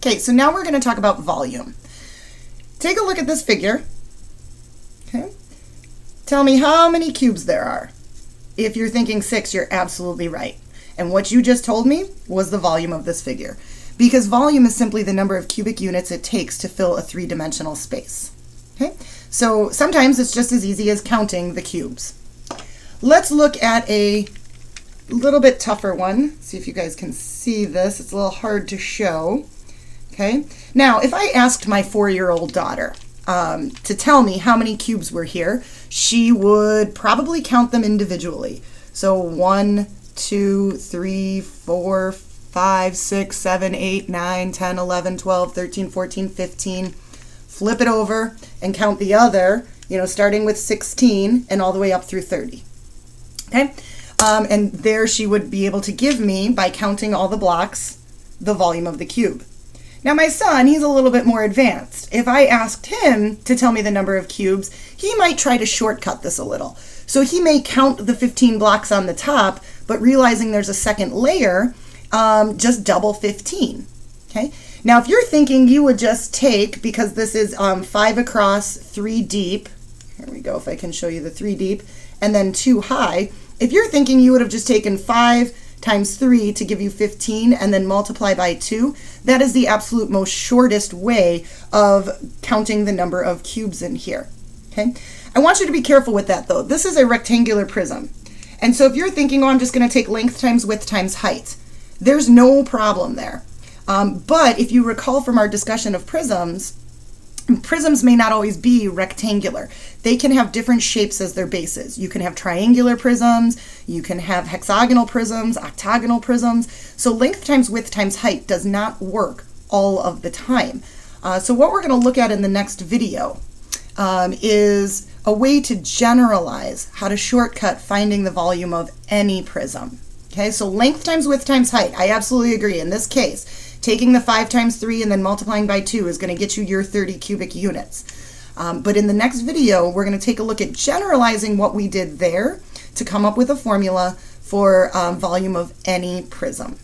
Okay, so now we're going to talk about volume. Take a look at this figure. Okay. Tell me how many cubes there are. If you're thinking 6, you're absolutely right. And what you just told me was the volume of this figure, because volume is simply the number of cubic units it takes to fill a three-dimensional space. Okay? So sometimes it's just as easy as counting the cubes. Let's look at a little bit tougher one. See if you guys can see this. It's a little hard to show. Okay? Now, if I asked my 4-year-old daughter to tell me how many cubes were here, she would probably count them individually. So 1, 2, 3, 4, 5, 6, 7, 8, 9, 10, 11, 12, 13, 14, 15. Flip it over and count the other, starting with 16 and all the way up through 30. Okay? And there she would be able to give me, by counting all the blocks, the volume of the cube. Now my son, he's a little bit more advanced. If I asked him to tell me the number of cubes, he might try to shortcut this a little. So he may count the 15 blocks on the top, but realizing there's a second layer, just double 15. Okay? Now if you're thinking you would just take, because this is 5 across, 3 deep, here we go if I can show you the 3 deep, and then 2 high, if you're thinking you would have just taken 5 times 3 to give you 15 and then multiply by 2, that is the absolute most shortest way of counting the number of cubes in here. Okay? I want you to be careful with that though. This is a rectangular prism. And so if you're thinking, oh, I'm just going to take length times width times height, there's no problem there. But if you recall from our discussion of prisms, prisms may not always be rectangular. They can have different shapes as their bases. You can have triangular prisms, you can have hexagonal prisms, octagonal prisms. So length times width times height does not work all of the time. So what we're going to look at in the next video is a way to generalize how to shortcut finding the volume of any prism. Okay, so length times width times height, I absolutely agree. In this case, taking the 5 times 3 and then multiplying by 2 is going to get you your 30 cubic units. But in the next video, we're going to take a look at generalizing what we did there to come up with a formula for volume of any prism.